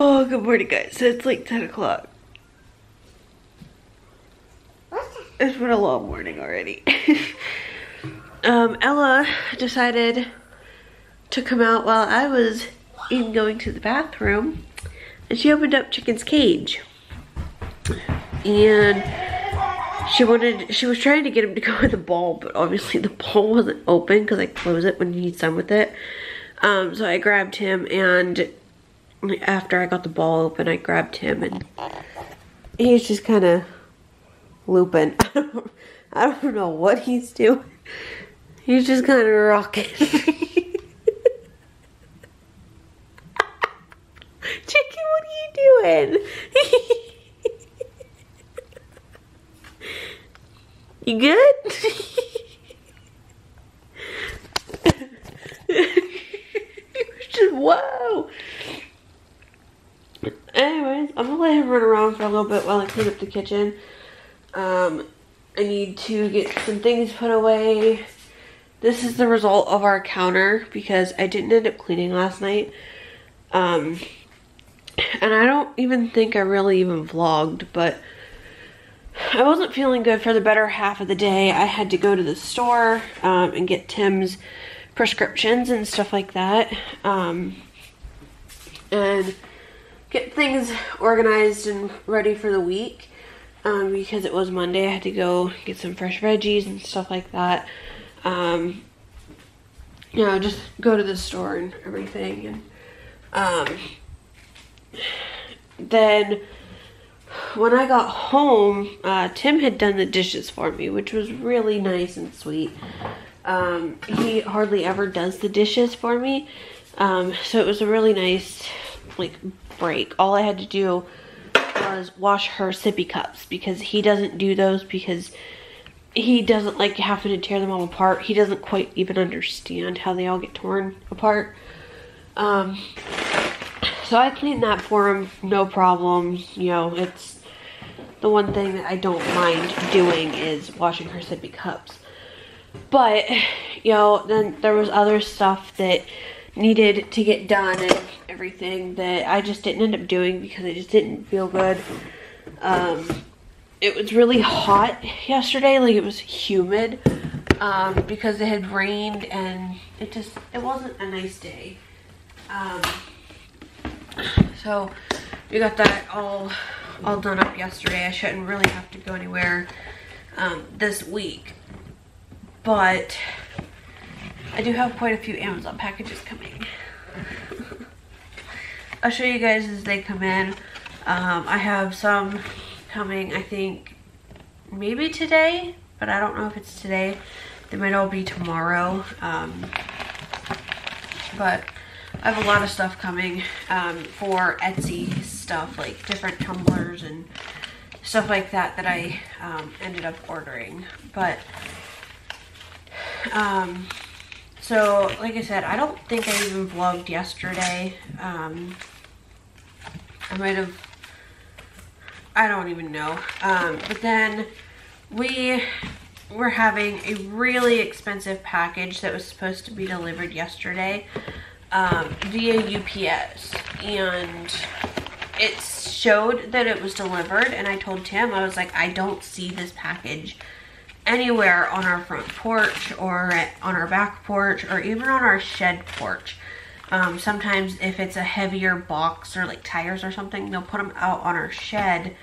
Oh, good morning, guys. So it's like 10 o'clock. It's been a long morning already. Ella decided to come out while I was even going to the bathroom, and she opened up Chicken's cage. And she was trying to get him to go with the ball, but obviously the ball wasn't open because I close it when he's done with it. So I grabbed him, and after I got the ball open, I grabbed him, and he's just kind of looping. I don't know what he's doing. He's just kind of rocking. Chicken, what are you doing? You good? Just, whoa. Anyways, I'm gonna let him run around for a little bit while I clean up the kitchen. I need to get some things put away. This is the result of our counter because I didn't end up cleaning last night. And I don't even think I really even vlogged, but I wasn't feeling good for the better half of the day. I had to go to the store and get Tim's prescriptions and stuff like that. And get things organized and ready for the week. Because it was Monday, I had to go get some fresh veggies and stuff like that. You know, just go to the store and everything. And then when I got home, Tim had done the dishes for me, which was really nice and sweet. He hardly ever does the dishes for me. So it was a really nice, like, break. All I had to do was wash her sippy cups because he doesn't do those because he doesn't like having to tear them all apart. He doesn't quite even understand how they all get torn apart. So I cleaned that for him, no problem. You know, it's the one thing that I don't mind doing is washing her sippy cups. But, you know, then there was other stuff that needed to get done and everything that I just didn't end up doing because I just didn't feel good. It was really hot yesterday, like it was humid because it had rained and it wasn't a nice day. So we got that all done up yesterday. I shouldn't really have to go anywhere this week, but I do have quite a few Amazon packages coming. I'll show you guys as they come in. I have some coming, I think, maybe today, but I don't know if it's today. They might all be tomorrow. But I have a lot of stuff coming for Etsy stuff, like different tumblers and stuff like that that I ended up ordering. But so, like I said, I don't think I even vlogged yesterday. I might have, I don't even know. But then we were having a really expensive package that was supposed to be delivered yesterday via UPS. And it showed that it was delivered, and I told Tim, I was like, I don't see this package anywhere on our front porch or on our back porch or even on our shed porch. Sometimes if it's a heavier box or like tires or something, they'll put them out on our shed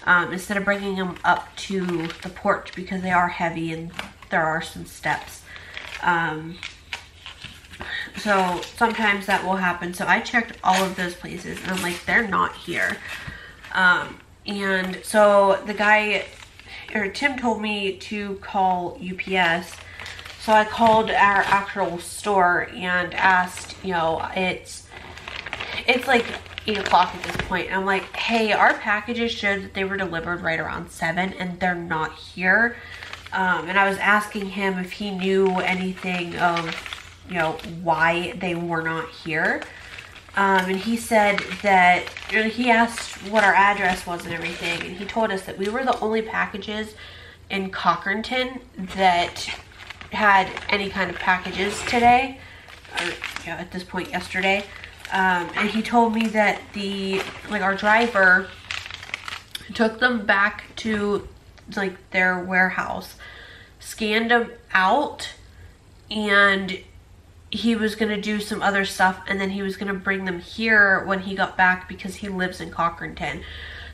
instead of bringing them up to the porch because they are heavy and there are some steps. So sometimes that will happen. So I checked all of those places and I'm like, they're not here. And so the guy, or Tim, told me to call UPS. So I called our actual store and asked, you know, it's like 8 o'clock at this point. And I'm like, hey, our packages showed that they were delivered right around 7 and they're not here. And I was asking him if he knew anything of, you know, why they were not here. And he said that, you know, he asked what our address was and everything, and he told us that we were the only packages in Cochranton that had any kind of packages today, or, you know, at this point yesterday. And he told me that our driver took them back to like their warehouse, scanned them out, and he was gonna do some other stuff, and then he was gonna bring them here when he got back because he lives in Cochranton.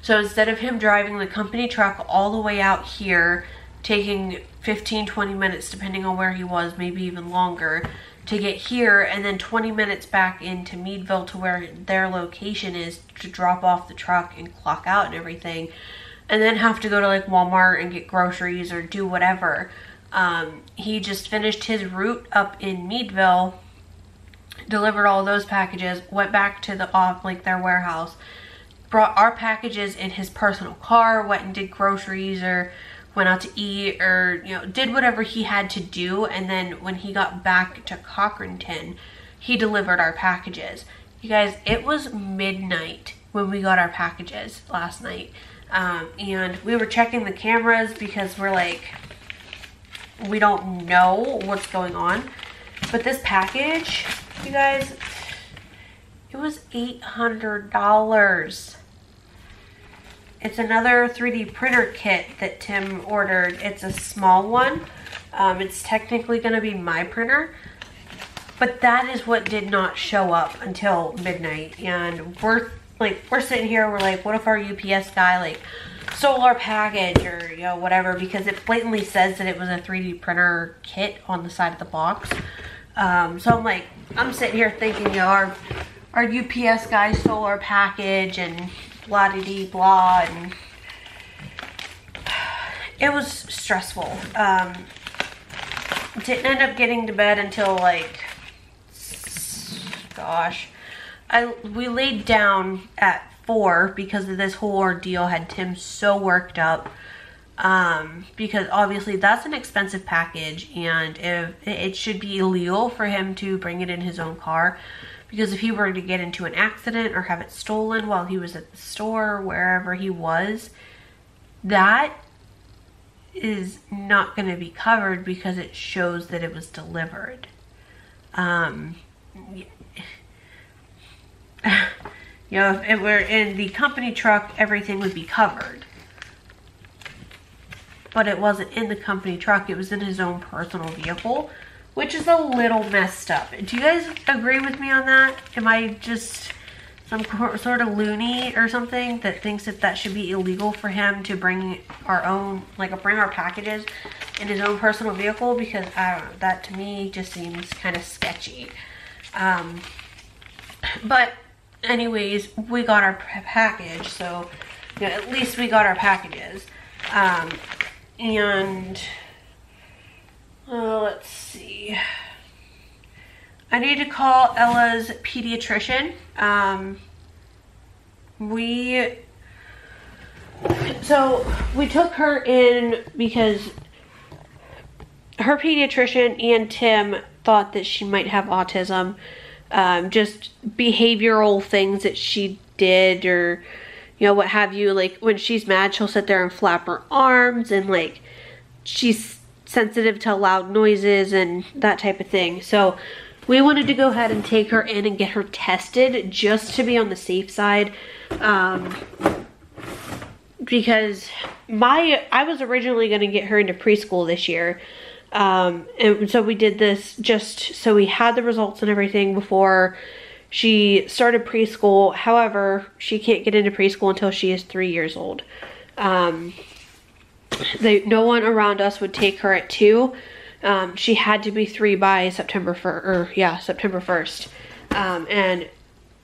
So instead of him driving the company truck all the way out here, taking 15-20 minutes depending on where he was, maybe even longer, to get here, and then 20 minutes back into Meadville to where their location is to drop off the truck and clock out and everything, and then have to go to like Walmart and get groceries or do whatever. He just finished his route up in Meadville, delivered all those packages, went back to their warehouse, brought our packages in his personal car, went and did groceries or went out to eat, or did whatever he had to do, and then when he got back to Cochranton, he delivered our packages. You guys, it was midnight when we got our packages last night, and we were checking the cameras because we're like, we don't know what's going on. But this package, you guys, it was $800. It's another 3D printer kit that Tim ordered. It's a small one. It's technically going to be my printer, but that is what did not show up until midnight. And we're sitting here, we're like, what if our UPS guy like stole our package or whatever, because it blatantly says that it was a 3D printer kit on the side of the box. So I'm sitting here thinking, our UPS guy stole our package and blah-de-dee blah, and it was stressful. Didn't end up getting to bed until we laid down at 4 because of this whole ordeal. Had Tim so worked up, because obviously that's an expensive package, and it should be illegal for him to bring it in his own car. Because if he were to get into an accident or have it stolen while he was at the store, wherever he was, that is not going to be covered because it shows that it was delivered. If it were in the company truck, everything would be covered. But it wasn't in the company truck, it was in his own personal vehicle, which is a little messed up. Do you guys agree with me on that? Am I just some sort of loony or something that thinks that should be illegal for him to bring bring our packages in his own personal vehicle? Because I don't know, that to me just seems kind of sketchy. But anyways, we got our package, so at least we got our packages. Let's see. I need to call Ella's pediatrician. We took her in because her pediatrician and Tim thought that she might have autism. Just behavioral things that she did, or what have you. Like when she's mad, she'll sit there and flap her arms, and she's sensitive to loud noises and that type of thing. So we wanted to go ahead and take her in and get her tested just to be on the safe side, because I was originally going to get her into preschool this year, and so we did this just so we had the results and everything before she started preschool. However, she can't get into preschool until she is 3 years old. No one around us would take her at 2. She had to be 3 by September 1st. And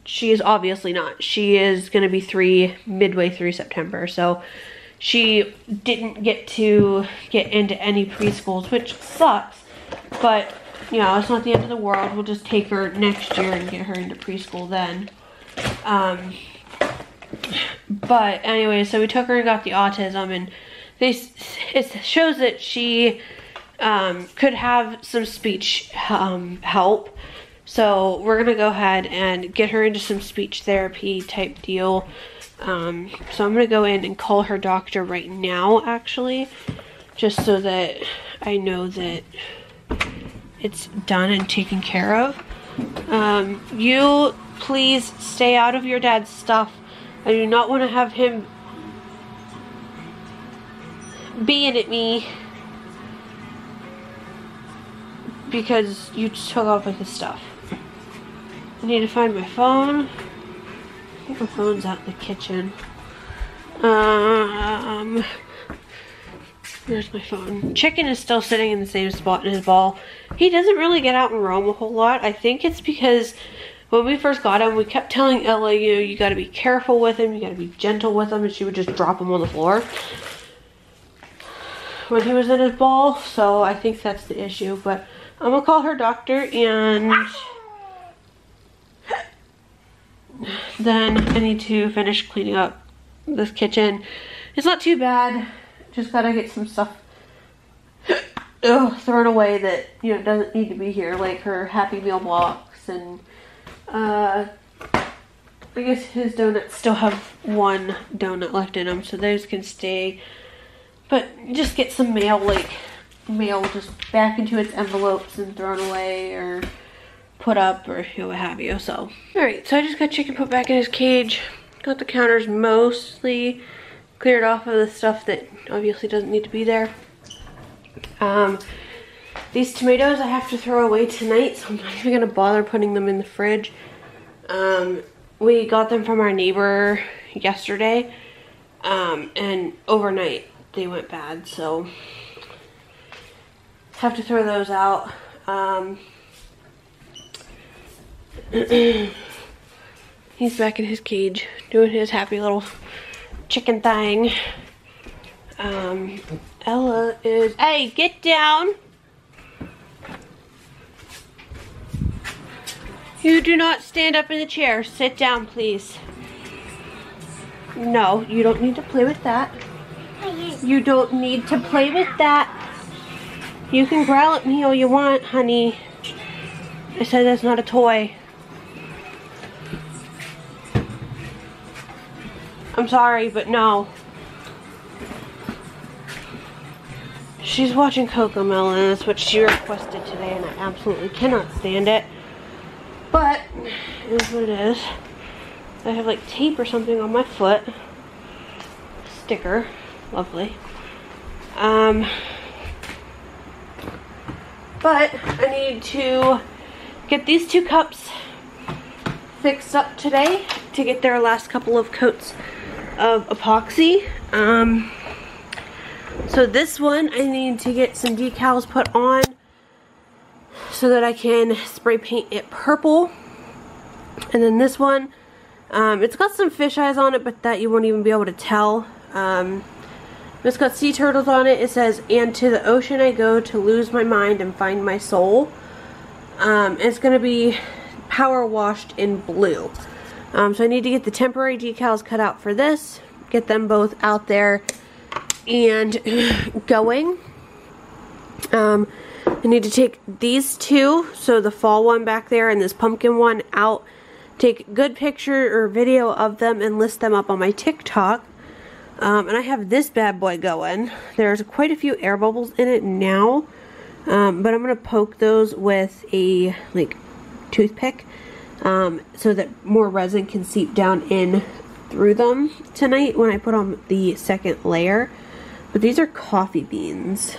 she is obviously not. She is going to be 3 midway through September. So she didn't get to get into any preschools, which sucks. But, it's not the end of the world. We'll just take her next year and get her into preschool then. But anyway, so we took her and got the autism, and it shows that she could have some speech help. So we're gonna go ahead and get her into some speech therapy type deal. So I'm gonna go in and call her doctor right now, actually, just so that I know that it's done and taken care of. You please stay out of your dad's stuff. I do not want to have him being at me because you took off with his stuff. I need to find my phone. I think my phone's out in the kitchen. Where's my phone? Chicken is still sitting in the same spot in his ball. He doesn't really get out and roam a whole lot. I think it's because when we first got him, we kept telling Ella, you know, you gotta be careful with him, you gotta be gentle with him, and she would just drop him on the floor when he was in his ball. So I think that's the issue, but I'm gonna call her doctor, and then I need to finish cleaning up this kitchen. It's not too bad. Just gotta get some stuff thrown away that, you know, doesn't need to be here, like her Happy Meal box, and I guess his donuts still have one donut left in them, so those can stay. But just get some mail, like mail just back into its envelopes and thrown away or put up, or you know, what have you. So alright, so I just got Chicken put back in his cage, got the counters mostly cleared off of the stuff that obviously doesn't need to be there. These tomatoes I have to throw away tonight, so I'm not even gonna bother putting them in the fridge. We got them from our neighbor yesterday, and overnight they went bad, so have to throw those out. He's back in his cage doing his happy little chicken thing. Ella is, hey, get down. You do not stand up in the chair. Sit down, please. No, you don't need to play with that. You don't need to play with that. You can growl at me all you want, honey. I said that's not a toy. I'm sorry, but no. She's watching CoComelon. That's what she requested today, and I absolutely cannot stand it. But it is what it is. I have like tape or something on my foot. Sticker. Lovely. But I need to get these two cups fixed up today to get their last couple of coats of epoxy. So this one I need to get some decals put on so that I can spray paint it purple. And then this one, it's got some fish eyes on it, but that you won't even be able to tell. It's got sea turtles on it. It says, "And to the ocean I go to lose my mind and find my soul." It's going to be power washed in blue. So I need to get the temporary decals cut out for this, get them both out there and going. I need to take these two, so the fall one back there and this pumpkin one out, take good picture or video of them and list them up on my TikTok. And I have this bad boy going. There's quite a few air bubbles in it now, but I'm going to poke those with a like toothpick so that more resin can seep down in through them tonight when I put on the second layer. But these are coffee beans.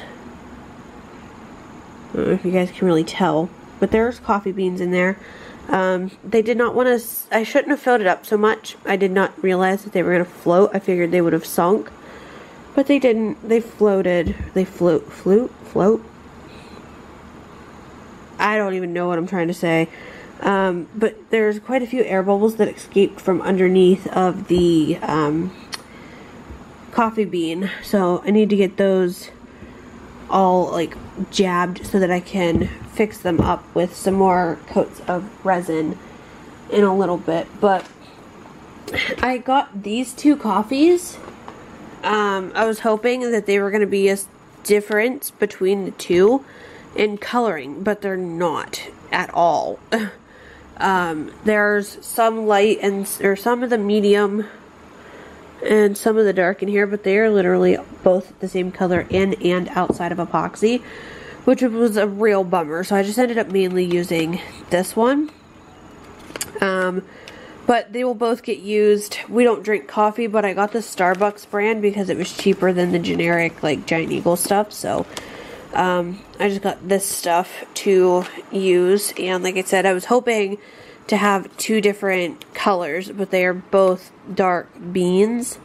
I don't know if you guys can really tell, but there's coffee beans in there. They did not want to, I shouldn't have filled it up so much. I did not realize that they were going to float. I figured they would have sunk, but they didn't. They floated. They float. I don't even know what I'm trying to say. But there's quite a few air bubbles that escaped from underneath of the coffee bean. So I need to get those all like jabbed so that I can fix them up with some more coats of resin in a little bit. But I got these two coffees. I was hoping that they were going to be a difference between the two in coloring, but they're not at all. There's some light or some of the medium and some of the dark in here, but they are literally both the same color in and outside of epoxy, which was a real bummer. So I just ended up mainly using this one. But they will both get used. We don't drink coffee, but I got the Starbucks brand because it was cheaper than the generic, like, Giant Eagle stuff. So, I just got this stuff to use. And like I said, I was hoping to have 2 different colors, but they are both dark beans,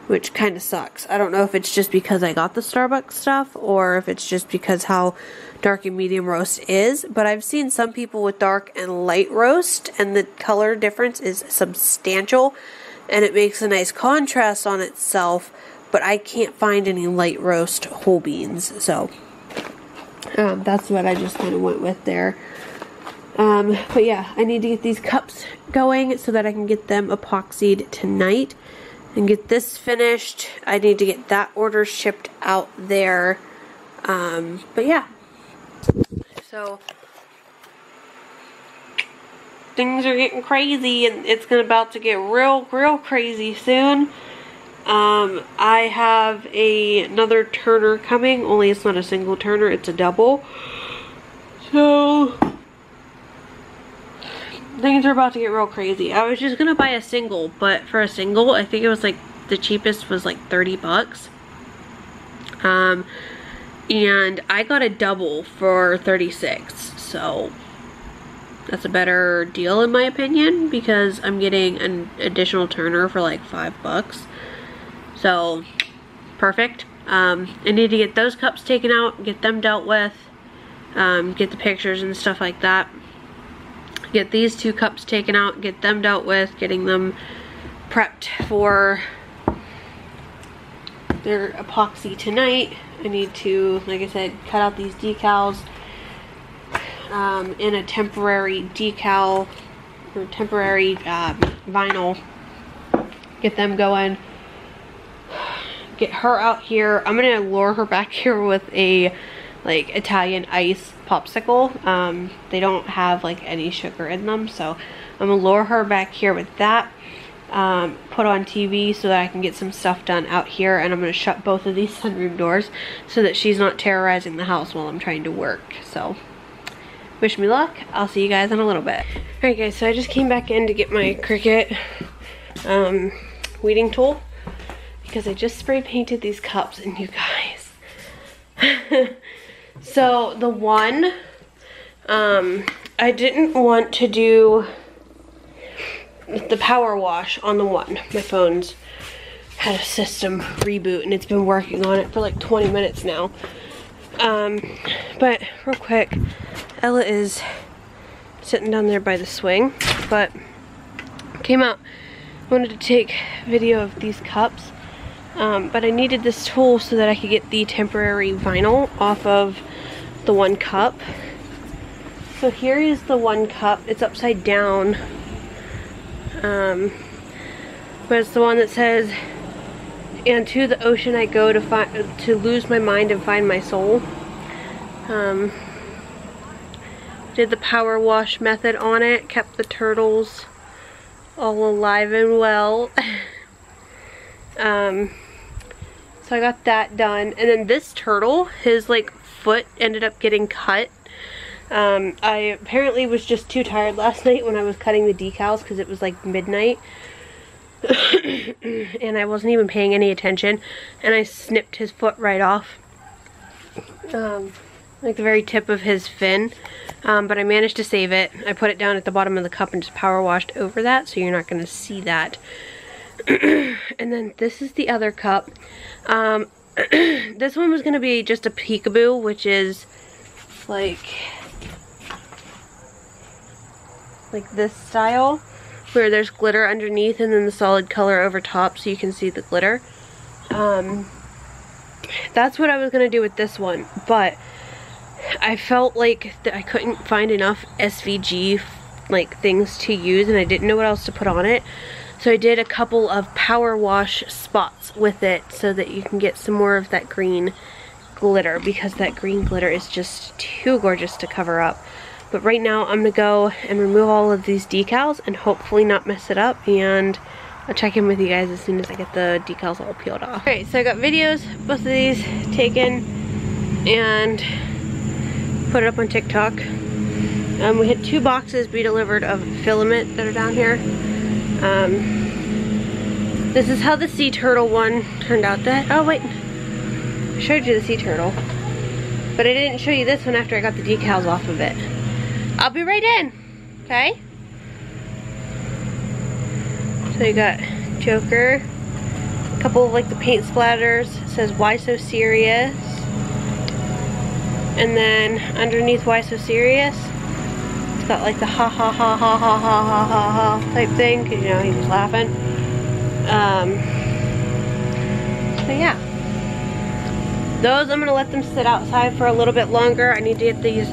which kind of sucks. I don't know if it's just because I got the Starbucks stuff or if it's just because how dark and medium roast is, but I've seen some people with dark and light roast and the color difference is substantial and it makes a nice contrast on itself, but I can't find any light roast whole beans, so that's what I just kind of went with there. But yeah, I need to get these cups going so that I can get them epoxied tonight and get this finished. I need to get that order shipped out there. But yeah. So things are getting crazy and it's about to get real crazy soon. I have another turner coming, only it's not a single turner, it's a double. So things are about to get real crazy. I was just gonna buy a single, but for a single, I think it was like, the cheapest was like 30 bucks. And I got a double for 36, so that's a better deal in my opinion because I'm getting an additional turner for like 5 bucks. So, perfect. I need to get those cups taken out, get them dealt with, get the pictures and stuff like that. Get these 2 cups taken out, get them dealt with, getting them prepped for their epoxy tonight. I need to, like I said, cut out these decals in a temporary decal or temporary vinyl. Get them going. Get her out here. I'm gonna lure her back here with a like Italian ice popsicle. They don't have like any sugar in them, so I'm gonna lure her back here with that. Put on TV so that I can get some stuff done out here, and I'm going to shut both of these sunroom doors so that she's not terrorizing the house while I'm trying to work. So, wish me luck. I'll see you guys in a little bit. Alright guys, so I just came back in to get my Cricut weeding tool because I just spray painted these cups, and you guys. So, the one, I didn't want to do the power wash on the one. My phone's had a system reboot and it's been working on it for like 20 minutes now. But real quick, Ella is sitting down there by the swing, but came out, wanted to take video of these cups, but I needed this tool so that I could get the temporary vinyl off of the one cup. So here is the one cup. It's upside down. But it's the one that says, "And to the ocean I go to lose my mind and find my soul." Did the power wash method on it, kept the turtles all alive and well. So I got that done, and then this turtle, his like foot ended up getting cut. I apparently was just too tired last night when I was cutting the decals because it was like midnight and I wasn't even paying any attention, and I snipped his foot right off, like the very tip of his fin, but I managed to save it. I put it down at the bottom of the cup and just power washed over that, so you're not going to see that. And then this is the other cup. This one was going to be just a peekaboo, which is like this style, where there's glitter underneath and then the solid color over top so you can see the glitter. That's what I was going to do with this one, but I felt like that I couldn't find enough SVG like things to use, and I didn't know what else to put on it. So I did a couple of power wash spots with it so that you can get some more of that green glitter, because that green glitter is just too gorgeous to cover up. But right now I'm going to go and remove all of these decals and hopefully not mess it up, and I'll check in with you guys as soon as I get the decals all peeled off. Alright, so I got videos, both of these taken, and put it up on TikTok. We had 2 boxes be delivered of filament that are down here. This is how the sea turtle one turned out. Oh wait, I showed you the sea turtle, but I didn't show you this one after I got the decals off of it. I'll be right in, okay? So you got Joker, a couple of like the paint splatters. It says "Why So Serious," and then underneath "Why So Serious," it's got like the ha ha ha ha ha ha ha ha ha type thing, because you know he was laughing. So yeah, those I'm gonna let them sit outside for a little bit longer. I need to get these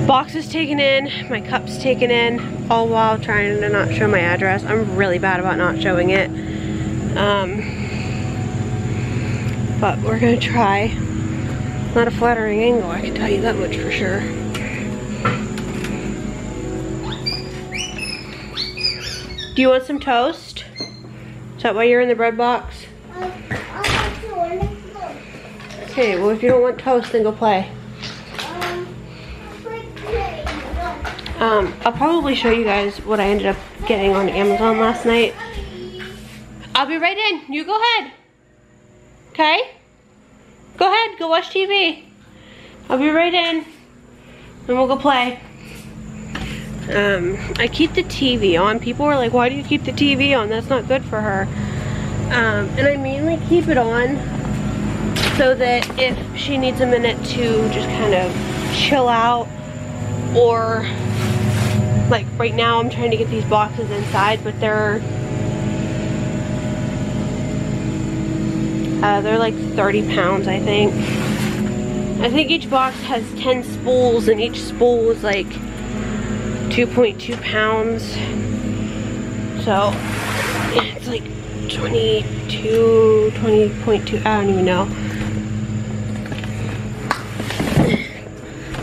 boxes taken in, my cups taken in, all while trying to not show my address. I'm really bad about not showing it. But we're gonna try. Not a flattering angle, I can tell you that much for sure. Do you want some toast? Is that why you're in the bread box? Okay, well if you don't want toast, then go play. I'll probably show you guys what I ended up getting on Amazon last night. I'll be right in. You go ahead. Okay? Go ahead, go watch TV. I'll be right in. And we'll go play. I keep the TV on. People were like, why do you keep the TV on? That's not good for her. And I mainly keep it on so that if she needs a minute to just kind of chill out, or like right now I'm trying to get these boxes inside, but they're like 30 pounds, I think. I think each box has 10 spools, and each spool is like 2.2 pounds. So it's like 20.2, I don't even know.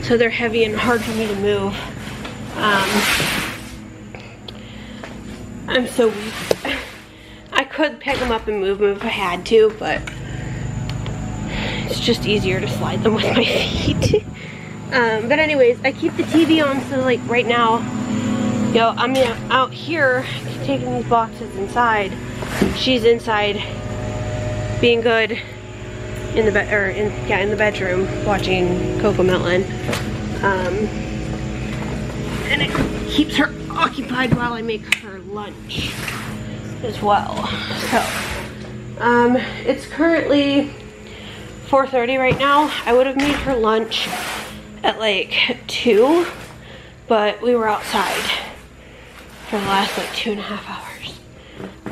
So they're heavy and hard for me to move. I'm so weak. I could pick them up and move them if I had to, but it's just easier to slide them with my feet. But anyways, I keep the TV on, so like right now, you know, I'm out here taking these boxes inside. She's inside being good in the bed, or in the bedroom watching Coco Melon. And it keeps her occupied while I make her lunch as well. So it's currently 4:30 right now. I would have made her lunch at like 2, but we were outside for the last like 2.5 hours.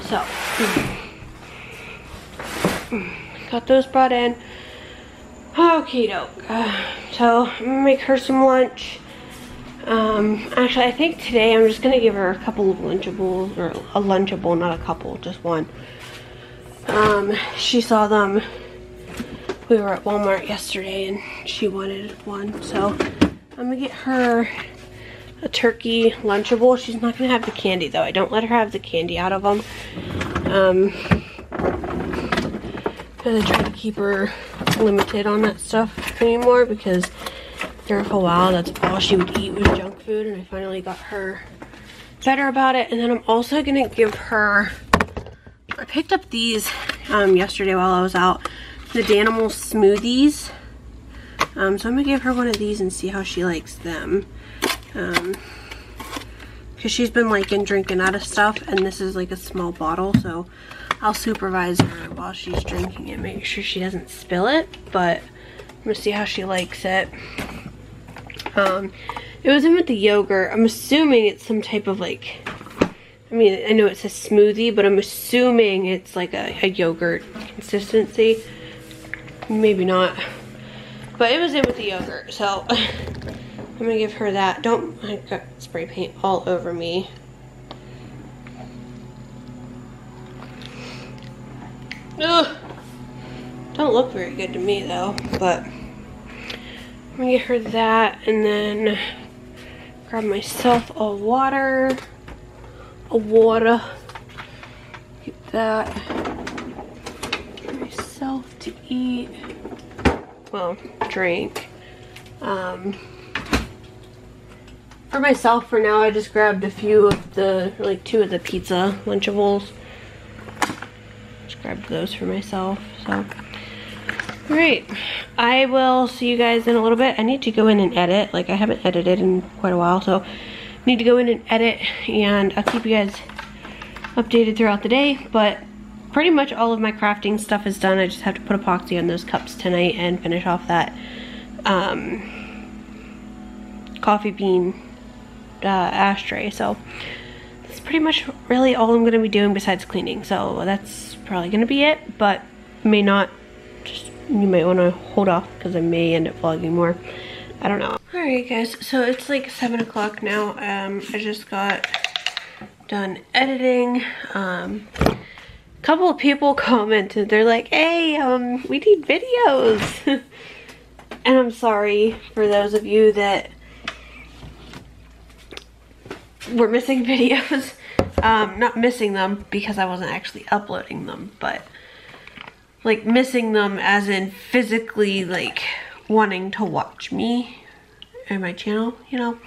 So got those brought in. Okie doke. So I'm gonna make her some lunch. Actually, I think today I'm just gonna give her a couple of Lunchables, or a Lunchable, not a couple, just one. She saw them. We were at Walmart yesterday and she wanted one, so I'm gonna get her a turkey Lunchable. She's not gonna have the candy though. I don't let her have the candy out of them. Because I try to keep her limited on that stuff anymore, because there for a while that's all she would eat was junk food, and I finally got her better about it. And then I'm also gonna give her, I picked up these yesterday while I was out, the Danimal smoothies. So I'm gonna give her one of these and see how she likes them. Because she's been liking drinking out of stuff, and this is like a small bottle, so I'll supervise her while she's drinking it, make sure she doesn't spill it, but I'm gonna see how she likes it. It was in with the yogurt. I'm assuming it's some type of like, I mean, I know it says smoothie, but I'm assuming it's like a yogurt consistency. Maybe not. But it was in with the yogurt, so I'm gonna give her that. I got spray paint all over me. Ugh. Don't look very good to me though, but I'm gonna get her that, and then grab myself a water. Get that. Get myself to eat. Well, drink. For myself, for now, I just grabbed a few of the, like 2 of the pizza Lunchables. Just grabbed those for myself, so. Alright, I will see you guys in a little bit. I need to go in and edit. Like, I haven't edited in quite a while, so I need to go in and edit, and I'll keep you guys updated throughout the day. But pretty much all of my crafting stuff is done. I just have to put epoxy on those cups tonight and finish off that coffee bean ashtray. So that's pretty much really all I'm going to be doing besides cleaning. So that's probably going to be it, but may not. Just, you might want to hold off because I may end up vlogging more. I don't know. Alright guys, so it's like 7 o'clock now. I just got done editing. A couple of people commented. They're like, hey, we need videos. And I'm sorry for those of you that were missing videos. Not missing them because I wasn't actually uploading them, but like missing them as in physically like wanting to watch me and my channel, you know.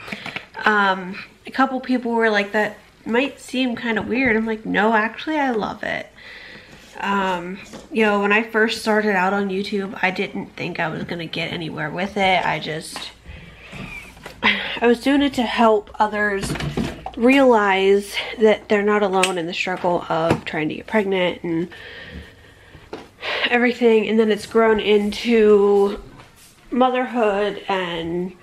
A couple people were like, that might seem kind of weird. I'm like, no, actually I love it. You know, when I first started out on YouTube, I didn't think I was gonna get anywhere with it. I was doing it to help others realize that they're not alone in the struggle of trying to get pregnant and everything. And then it's grown into motherhood and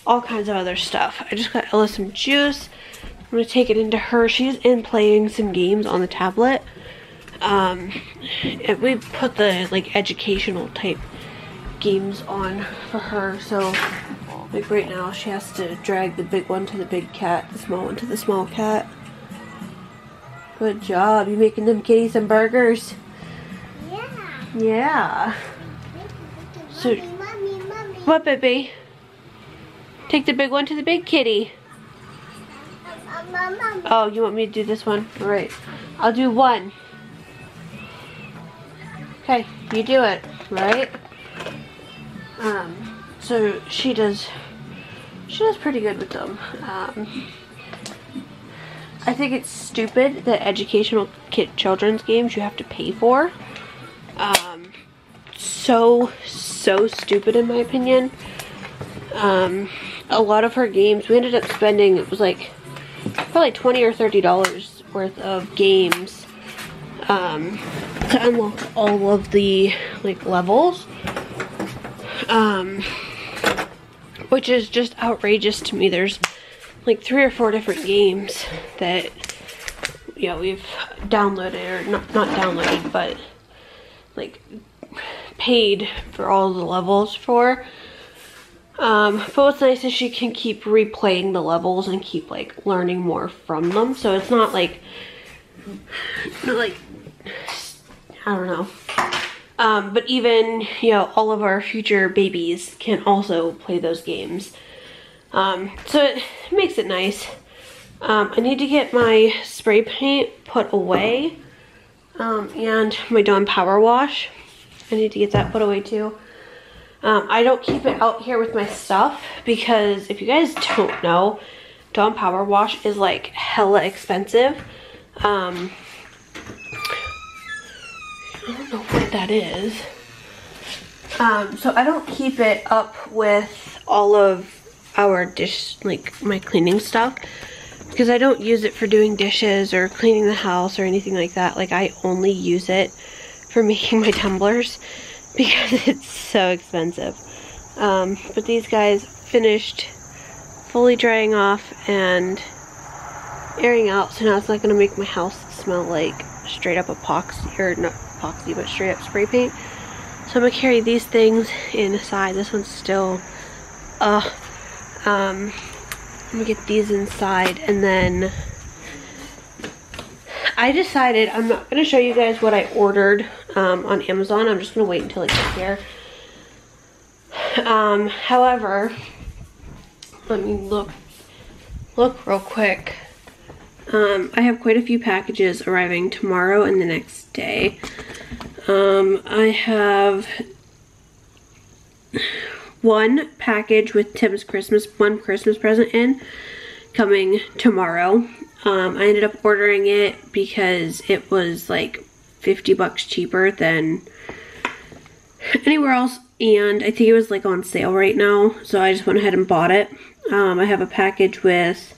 all kinds of other stuff. I just got Ella some juice. I'm gonna take it into her. She's in playing some games on the tablet. We put the like educational type games on for her, so like right now she has to drag the big one to the big cat, the small one to the small cat. Good job, you making them kitties some burgers? Yeah. Yeah. So, mommy. What, baby? Take the big one to the big kitty. Oh, you want me to do this one? All right, I'll do one. Okay, you do it, right? So she does pretty good with them. I think it's stupid that educational children's games you have to pay for. So stupid in my opinion. A lot of her games, we ended up spending, it was like probably $20 or $30 worth of games to unlock all of the like levels, which is just outrageous to me. There's like 3 or 4 different games that, you know, we've downloaded, or not downloaded, but like paid for all the levels for. But what's nice is she can keep replaying the levels and keep like learning more from them. So it's not like I don't know. But even, you know, all of our future babies can also play those games. So it makes it nice. I need to get my spray paint put away. And my Dawn Power Wash. I need to get that put away too. I don't keep it out here with my stuff because if you guys don't know, Dawn Power Wash is like hella expensive. I don't know what that is. So I don't keep it up with all of our like my cleaning stuff, because I don't use it for doing dishes or cleaning the house or anything like that. Like I only use it for making my tumblers because it's so expensive. But these guys finished fully drying off and airing out, so now it's not going to make my house smell like straight up epoxy, or not epoxy, but straight up spray paint. So I'm going to carry these things inside. This one's still, I'm going to get these inside, and then I decided I'm not going to show you guys what I ordered on Amazon. I'm just going to wait until I get here. However, let me look real quick. I have quite a few packages arriving tomorrow and the next day. I have one package with Tim's one Christmas present in, coming tomorrow. I ended up ordering it because it was like 50 bucks cheaper than anywhere else, and I think it was like on sale right now, so I just went ahead and bought it. I have a package with,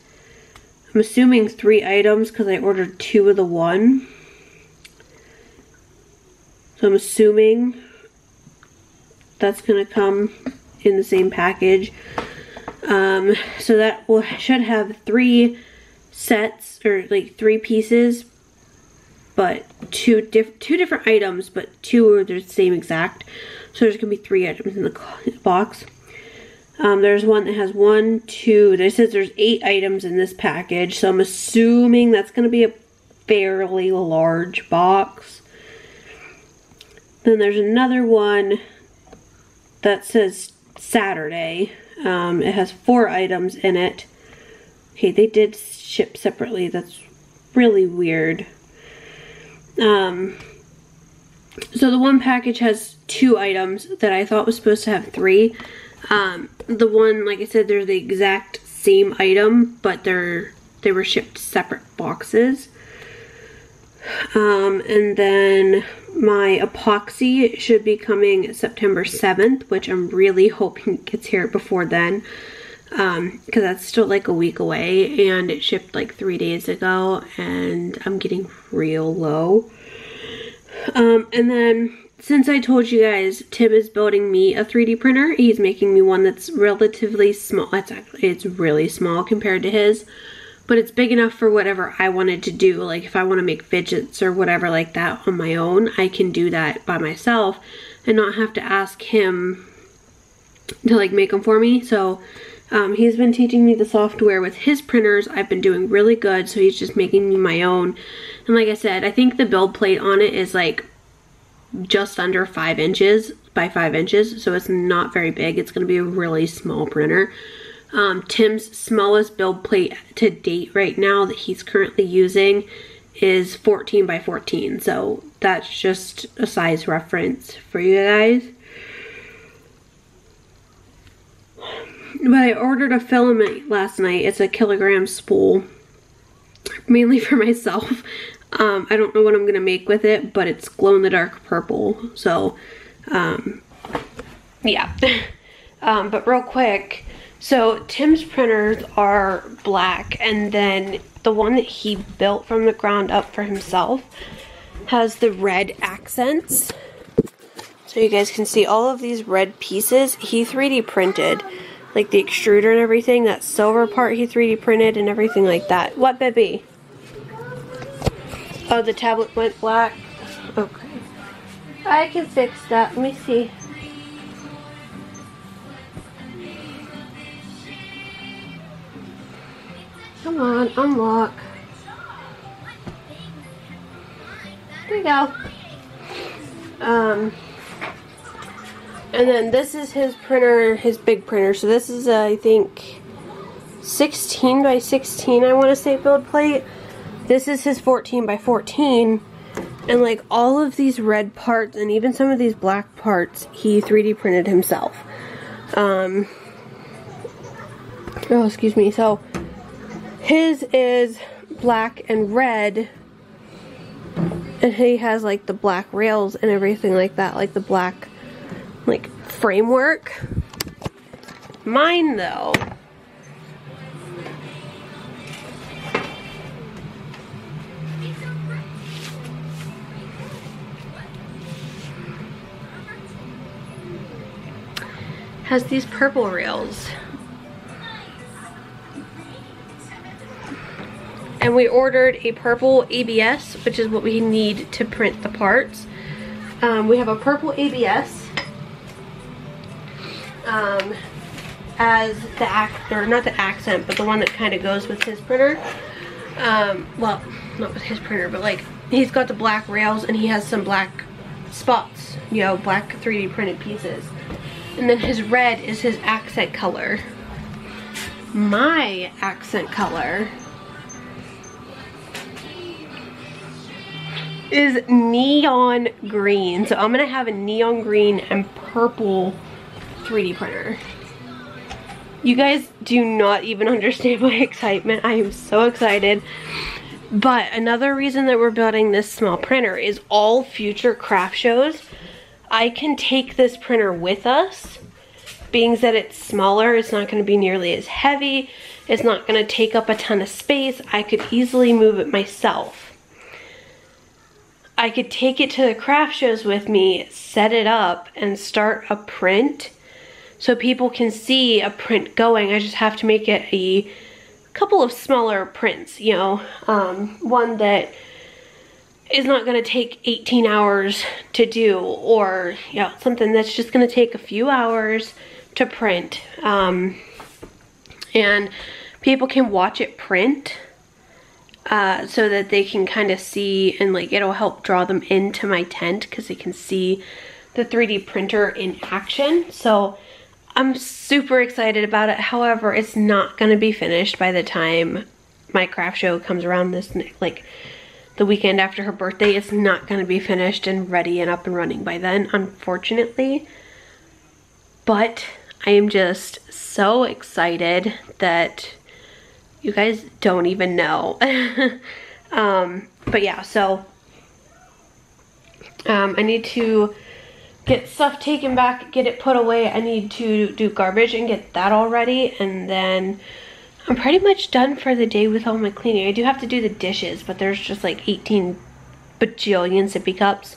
I'm assuming 3 items because I ordered 2 of the one. So I'm assuming that's gonna come in the same package. So that should have 3 sets, or like 3 pieces, but two different items, but 2 are the same exact. So there's gonna be 3 items in the box. There's one that has 1, 2, it says there's 8 items in this package, so I'm assuming that's gonna be a fairly large box. Then there's another one that says Saturday. It has 4 items in it. Okay, they did ship separately. That's really weird. So the one package has 2 items that I thought was supposed to have 3. The one, like I said, they're the exact same item, but they were shipped separate boxes. And then my epoxy should be coming September 7th, which I'm really hoping gets here before then, because that's still like a week away, and it shipped like 3 days ago, and I'm getting real low. And then, since I told you guys, Tim is building me a 3D printer. He's making me one that's relatively small. It's really small compared to his, but it's big enough for whatever I wanted to do. Like if I want to make fidgets or whatever like that on my own, I can do that by myself and not have to ask him to like make them for me. So he's been teaching me the software with his printers. I've been doing really good, so he's just making me my own. And like I said, I think the build plate on it is like just under 5 inches by 5 inches, so it's not very big. It's going to be a really small printer. Tim's smallest build plate to date right now that he's currently using is 14 by 14, so that's just a size reference for you guys. But I ordered a filament last night. It's a kilogram spool, mainly for myself. I don't know what I'm gonna make with it, but it's glow-in-the-dark purple, so yeah. But real quick, so Tim's printers are black, and then the one that he built from the ground up for himself has the red accents. So you guys can see all of these red pieces he 3D printed, like the extruder and everything. That silver part he 3D printed and everything like that. What, baby? Oh, the tablet went black? Okay. I can fix that. Let me see. Come on, unlock. There you go. And then this is his printer, his big printer. So this is, I think, 16 by 16, I want to say, build plate. This is his 14 by 14. And like all of these red parts and even some of these black parts, he 3D printed himself. Oh, excuse me. So his is black and red. And he has like the black rails and everything like that. Like the black, like, framework. Mine, though, has these purple rails. And we ordered a purple ABS, which is what we need to print the parts. We have a purple ABS as the not the accent, but the one that kind of goes with his printer. Well, not with his printer, but like he's got the black rails and he has some black spots, you know, black 3D printed pieces. And then his red is his accent color. My accent color is neon green. So I'm gonna have a neon green and purple 3D printer. You guys do not even understand my excitement. I am so excited. But another reason that we're building this small printer is all future craft shows, I can take this printer with us. Being that it's smaller, it's not going to be nearly as heavy. It's not going to take up a ton of space. I could easily move it myself. I could take it to the craft shows with me, set it up, and start a print so people can see a print going. I just have to make it a couple of smaller prints, you know, one that is not going to take 18 hours to do, or, you know, something that's just going to take a few hours to print, and people can watch it print so that they can kind of see, and like it'll help draw them into my tent because they can see the 3D printer in action. So I'm super excited about it. However, it's not going to be finished by the time my craft show comes around this, like the weekend after her birthday. It's not going to be finished and ready and up and running by then, unfortunately. But I am just so excited that you guys don't even know. But yeah, so I need to get stuff taken back, get it put away. I need to do garbage and get that all ready, and then I'm pretty much done for the day with all my cleaning. I do have to do the dishes, but there's just like 18 bajillion sippy cups.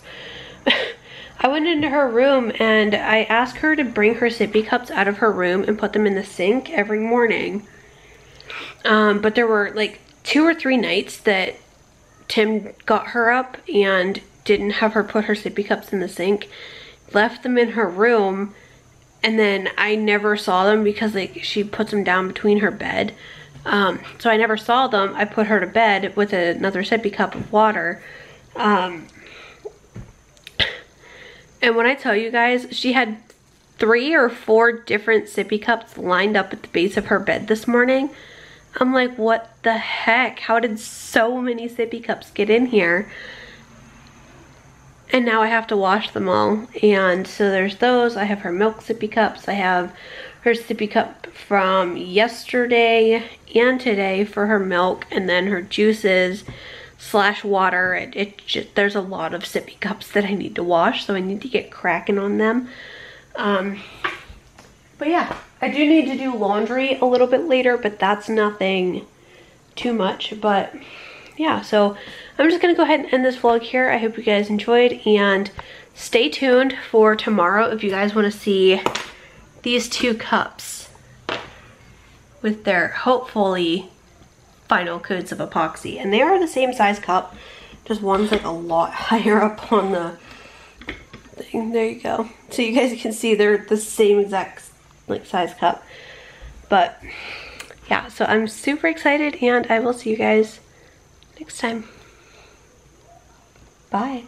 I went into her room and I asked her to bring her sippy cups out of her room and put them in the sink every morning. But there were like 2 or 3 nights that Tim got her up and didn't have her put her sippy cups in the sink, left them in her room, and then I never saw them because like she puts them down between her bed. So I never saw them. I put her to bed with another sippy cup of water. And when I tell you guys, she had 3 or 4 different sippy cups lined up at the base of her bed this morning. I'm like, what the heck? How did so many sippy cups get in here? And now I have to wash them all. And so there's those. I have her milk sippy cups. I have her sippy cup from yesterday and today for her milk, and then her juices / water. There's a lot of sippy cups that I need to wash, so I need to get cracking on them. But yeah, I do need to do laundry a little bit later, but that's nothing too much. But yeah, so I'm just gonna go ahead and end this vlog here. I hope you guys enjoyed, and stay tuned for tomorrow if you guys want to see these 2 cups with their hopefully final coats of epoxy. And they are the same size cup, just one's like a lot higher up on the thing. There you go. So you guys can see they're the same exact like size cup. But yeah, so I'm super excited, and I will see you guys next time. Bye.